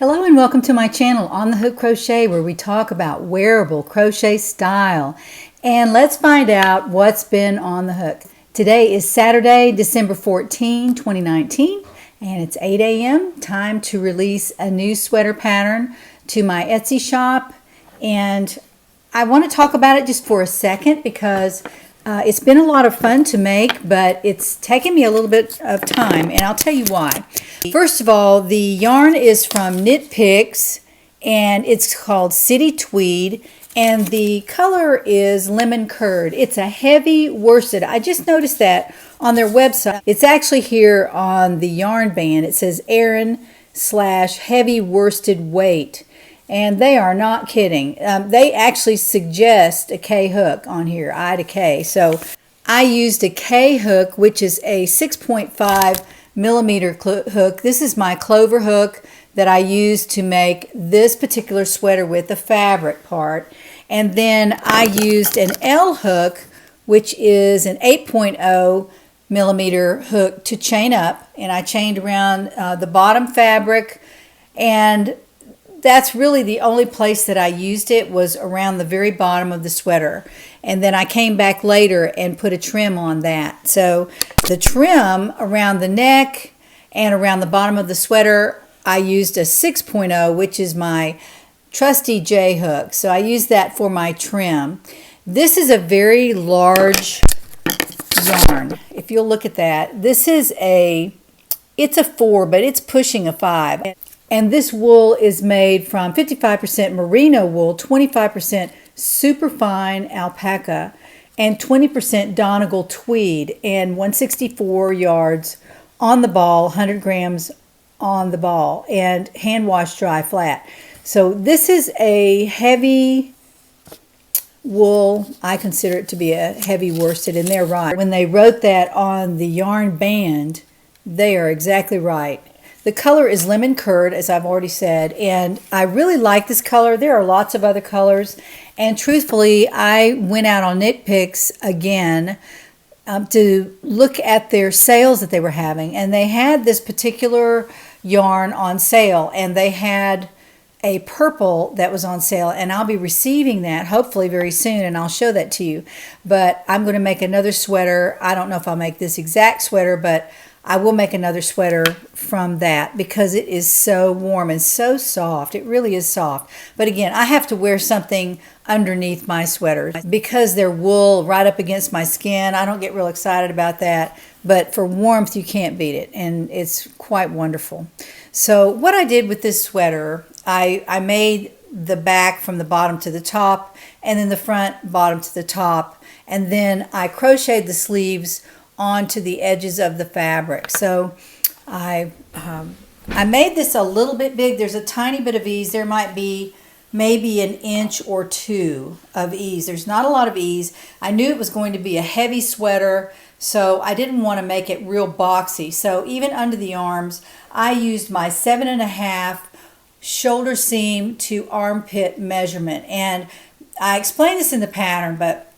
Hello and welcome to my channel On the Hook Crochet, where we talk about wearable crochet style. And let's find out what's been on the hook. Today is Saturday, December 14, 2019, and it's 8 a.m. Time to release a new sweater pattern to my Etsy shop. And I want to talk about it just for a second because it's been a lot of fun to make, but it's taken me a little bit of time, and I'll tell you why. First of all, the yarn is from Knit Picks, and it's called City Tweed, and the color is Lemon Curd. It's a heavy worsted. I just noticed that on their website. It's actually here on the yarn band. It says Aran/heavy worsted weight. And they are not kidding. They actually suggest a K hook on here, I to K. So I used a K hook, which is a 6.5 millimeter hook. This is my clover hook that I used to make this particular sweater with, the fabric part. And then I used an L hook, which is an 8.0 millimeter hook to chain up. And I chained around the bottom fabric, and that's really the only place that I used it, was around the very bottom of the sweater. And then I came back later and put a trim on that. So the trim around the neck and around the bottom of the sweater, I used a 6.0, which is my trusty J hook. So I used that for my trim. This is a very large yarn. If you'll look at that, this is it's a 4, but it's pushing a 5. And this wool is made from 55% merino wool, 25% superfine alpaca, and 20% Donegal tweed, and 164 yards on the ball, 100 grams on the ball, and hand wash dry flat. So this is a heavy wool. I consider it to be a heavy worsted, and they're right. When they wrote that on the yarn band, they are exactly right. The color is Lemon Curd, as I've already said, and I really like this color. There are lots of other colors, and truthfully, I went out on Knit Picks again to look at their sales that they were having, and they had this particular yarn on sale, and they had a purple that was on sale, and I'll be receiving that hopefully very soon, and I'll show that to you. But I'm going to make another sweater. I don't know if I'll make this exact sweater, but I will make another sweater from that because it is so warm and so soft. It really is soft. But again, I have to wear something underneath my sweaters because they're wool right up against my skin. I don't get real excited about that. But for warmth, you can't beat it. And it's quite wonderful. So what I did with this sweater, I made the back from the bottom to the top, and then the front bottom to the top. And then I crocheted the sleeves onto the edges of the fabric. So I made this a little bit big. There's a tiny bit of ease. There might be maybe an inch or two of ease. There's not a lot of ease. I knew it was going to be a heavy sweater, so I didn't want to make it real boxy. So even under the arms, I used my 7.5 shoulder seam to armpit measurement. And I explained this in the pattern, but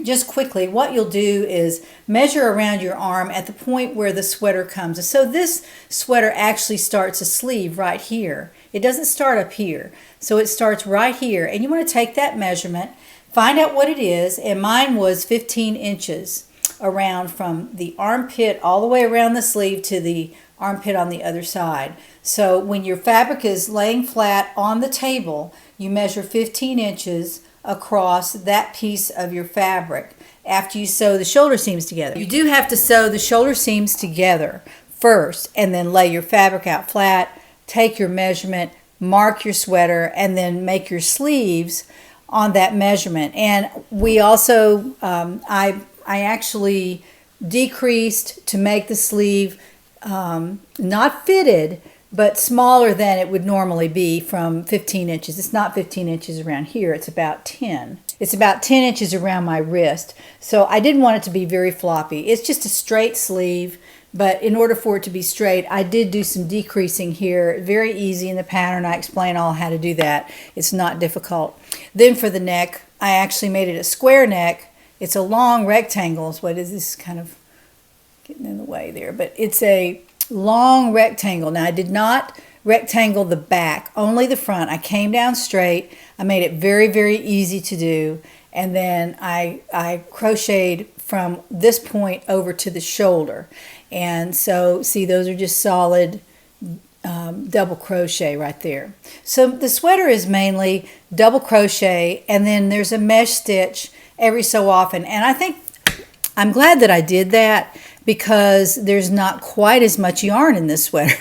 just quickly, what you'll do is measure around your arm at the point where the sweater comes. And so this sweater actually starts a sleeve right here. It doesn't start up here. So it starts right here. And you want to take that measurement, find out what it is, and mine was 15 inches around from the armpit all the way around the sleeve to the armpit on the other side. So when your fabric is laying flat on the table, you measure 15 inches across that piece of your fabric after you sew the shoulder seams together. You do have to sew the shoulder seams together first and then lay your fabric out flat, take your measurement, mark your sweater, and then make your sleeves on that measurement. And we also, I actually decreased to make the sleeve not fitted, but smaller than it would normally be from 15 inches. It's not 15 inches around here, it's about 10. It's about 10 inches around my wrist. So I didn't want it to be very floppy. It's just a straight sleeve, but in order for it to be straight, I did do some decreasing here. Very easy in the pattern. I explain all how to do that. It's not difficult. Then for the neck, I actually made it a square neck. It's a long rectangle. So what is this, kind of getting in the way there? But it's a long rectangle. Now I did not rectangle the back, only the front. I came down straight. I made it very, very easy to do. And then I crocheted from this point over to the shoulder. And so, see, those are just solid double crochet right there. So the sweater is mainly double crochet, and then there's a mesh stitch every so often. And I think I'm glad that I did that, because there's not quite as much yarn in this sweater.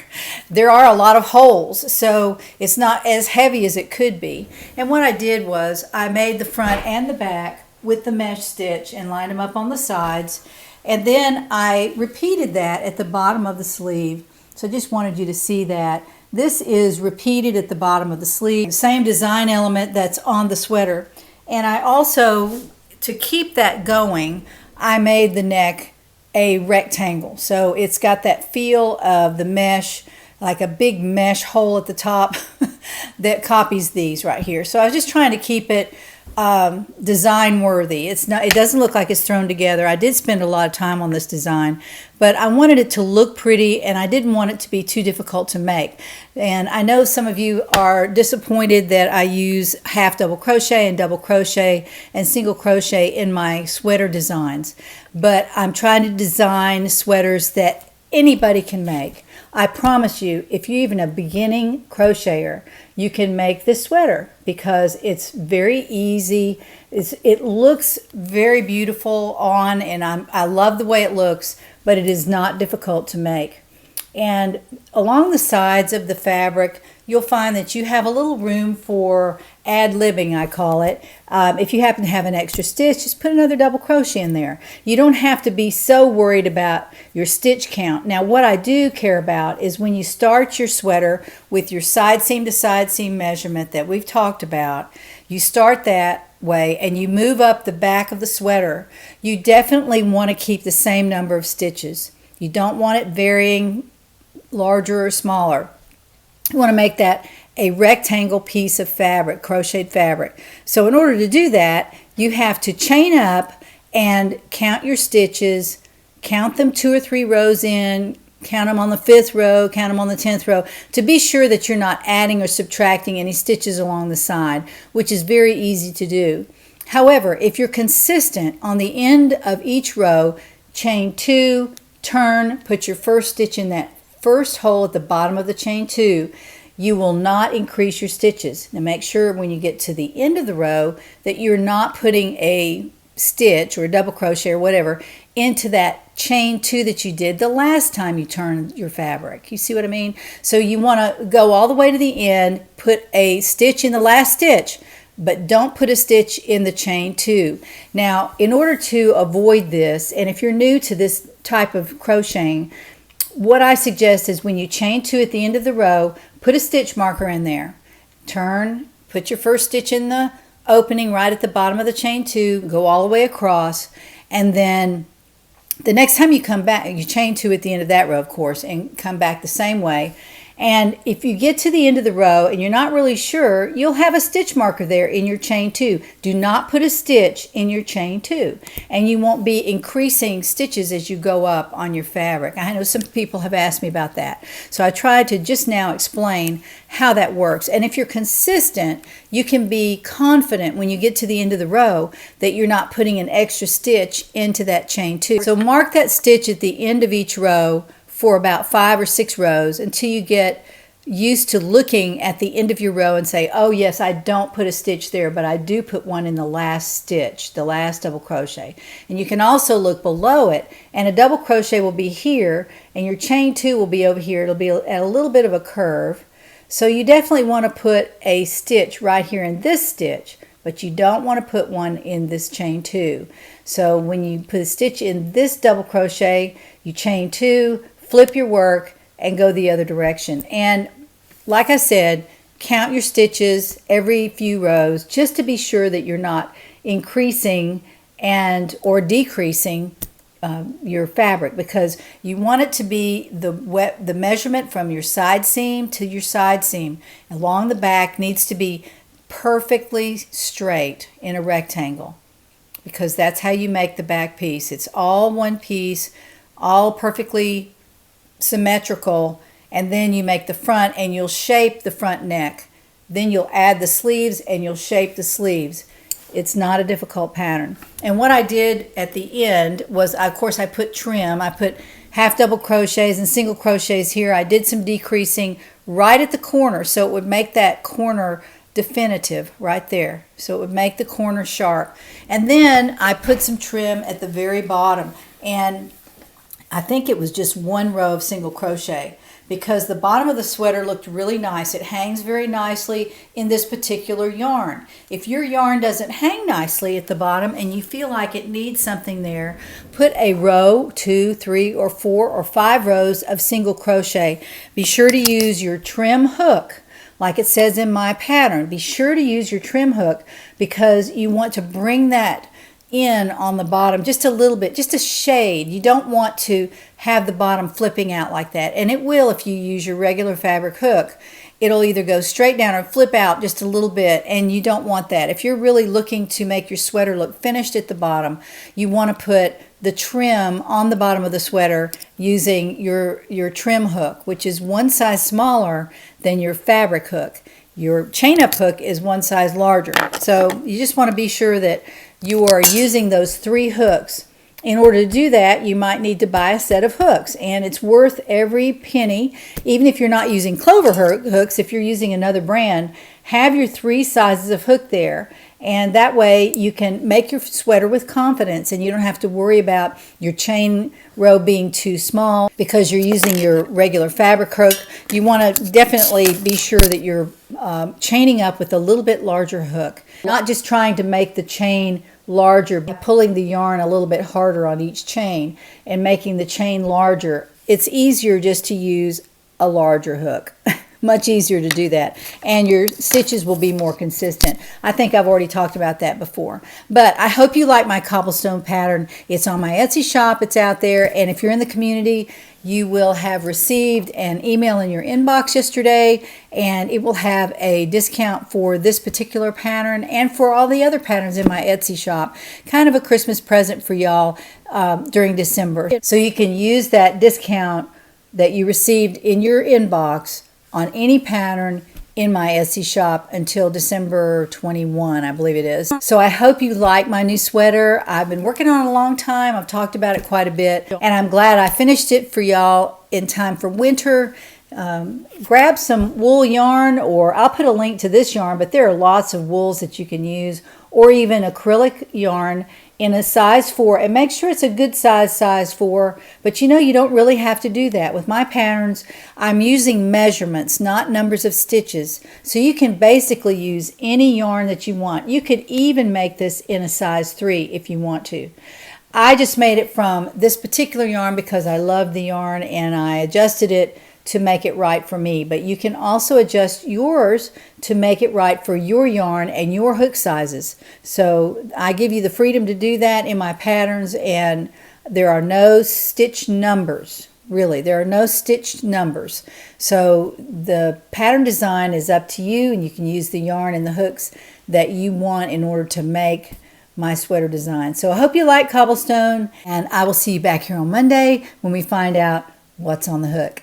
There are a lot of holes, so it's not as heavy as it could be. And what I did was I made the front and the back with the mesh stitch and lined them up on the sides. And then I repeated that at the bottom of the sleeve. So I just wanted you to see that. This is repeated at the bottom of the sleeve. Same design element that's on the sweater. And I also, to keep that going, I made the neck a rectangle. So it's got that feel of the mesh, like a big mesh hole at the top that copies these right here. So I was just trying to keep it design worthy. It doesn't look like it's thrown together. I did spend a lot of time on this design, but I wanted it to look pretty, and I didn't want it to be too difficult to make. And I know some of you are disappointed that I use half double crochet and double crochet and single crochet in my sweater designs, but I'm trying to design sweaters that anybody can make. I promise you, if you're even a beginning crocheter, you can make this sweater, because it's very easy. It looks very beautiful on, and I love the way it looks, but it is not difficult to make. And along the sides of the fabric, you'll find that you have a little room for ad-libbing, I call it. If you happen to have an extra stitch, just put another double crochet in there. You don't have to be so worried about your stitch count. Now, what I do care about is when you start your sweater with your side seam to side seam measurement that we've talked about, you start that way and you move up the back of the sweater, you definitely want to keep the same number of stitches. You don't want it varying larger or smaller. You want to make that a rectangle piece of fabric, crocheted fabric. So in order to do that, you have to chain up and count your stitches, count them 2 or 3 rows in, count them on the 5th row, count them on the 10th row, to be sure that you're not adding or subtracting any stitches along the side, which is very easy to do. However, if you're consistent on the end of each row, chain 2, turn, put your first stitch in that first hole at the bottom of the chain 2, you will not increase your stitches. Now make sure when you get to the end of the row that you're not putting a stitch or a double crochet or whatever into that chain 2 that you did the last time you turned your fabric. You see what I mean? So you want to go all the way to the end, put a stitch in the last stitch, but don't put a stitch in the chain 2. Now, in order to avoid this, and if you're new to this type of crocheting, what I suggest is when you chain 2 at the end of the row, put a stitch marker in there. Turn, put your first stitch in the opening right at the bottom of the chain 2, go all the way across, and then the next time you come back, you chain 2 at the end of that row, of course, and come back the same way. And if you get to the end of the row and you're not really sure, you'll have a stitch marker there in your chain 2. Do not put a stitch in your chain 2, and you won't be increasing stitches as you go up on your fabric. I know some people have asked me about that, so I tried to just now explain how that works. And if you're consistent, you can be confident when you get to the end of the row that you're not putting an extra stitch into that chain 2. So mark that stitch at the end of each row for about 5 or 6 rows until you get used to looking at the end of your row and say, oh yes, I don't put a stitch there, but I do put one in the last stitch, the last double crochet. And you can also look below it, and a double crochet will be here and your chain 2 will be over here. It'll be at a little bit of a curve. So you definitely want to put a stitch right here in this stitch, but you don't want to put one in this chain 2. So when you put a stitch in this double crochet, you chain 2, flip your work, and go the other direction. And like I said, count your stitches every few rows just to be sure that you're not increasing and or decreasing your fabric, because you want it to be the measurement from your side seam to your side seam along the back needs to be perfectly straight in a rectangle, because that's how you make the back piece. It's all one piece, all perfectly symmetrical, and then you make the front and you'll shape the front neck. Then you'll add the sleeves and you'll shape the sleeves. It's not a difficult pattern. And what I did at the end was, of course, I put trim. I put half double crochets and single crochets here. I did some decreasing right at the corner so it would make that corner definitive right there. So it would make the corner sharp. And then I put some trim at the very bottom. And I think it was just one row of single crochet, because the bottom of the sweater looked really nice. It hangs very nicely in this particular yarn. If your yarn doesn't hang nicely at the bottom and you feel like it needs something there, put a row, 2, 3, or 4, or 5 rows of single crochet. Be sure to use your trim hook like it says in my pattern. Be sure to use your trim hook because you want to bring that in on the bottom just a little bit, just a shade. You don't want to have the bottom flipping out like that, and it will if you use your regular fabric hook. It'll either go straight down or flip out just a little bit, and you don't want that. If you're really looking to make your sweater look finished at the bottom, you want to put the trim on the bottom of the sweater using your trim hook, which is one size smaller than your fabric hook. Your chain up hook is one size larger. So you just want to be sure that you are using those 3 hooks. In order to do that, you might need to buy a set of hooks, and it's worth every penny. Even if you're not using Clover hooks, if you're using another brand, have your 3 sizes of hook there, and that way you can make your sweater with confidence, and you don't have to worry about your chain row being too small because you're using your regular fabric hook. You want to definitely be sure that you're chaining up with a little bit larger hook, not just trying to make the chain larger by pulling the yarn a little bit harder on each chain and making the chain larger. It's easier just to use a larger hook. Much easier to do that, and your stitches will be more consistent. I think I've already talked about that before, but I hope you like my cobblestone pattern. It's on my Etsy shop. It's out there, and if you're in the community, you will have received an email in your inbox yesterday, and it will have a discount for this particular pattern and for all the other patterns in my Etsy shop. Kind of a Christmas present for y'all during December. So you can use that discount that you received in your inbox on any pattern in my Etsy shop until December 21, I believe it is. So I hope you like my new sweater. I've been working on it a long time. I've talked about it quite a bit, and I'm glad I finished it for y'all in time for winter. Grab some wool yarn, or I'll put a link to this yarn, but there are lots of wools that you can use, or even acrylic yarn in a size 4, and make sure it's a good size 4, but you know, you don't really have to do that. With my patterns, I'm using measurements, not numbers of stitches, so you can basically use any yarn that you want. You could even make this in a size 3 if you want to. I just made it from this particular yarn because I love the yarn, and I adjusted it to make it right for me, but you can also adjust yours to make it right for your yarn and your hook sizes. So I give you the freedom to do that in my patterns, and there are no stitch numbers. Really, there are no stitched numbers. So the pattern design is up to you, and you can use the yarn and the hooks that you want in order to make my sweater design. So I hope you like cobblestone, and I will see you back here on Monday when we find out what's on the hook.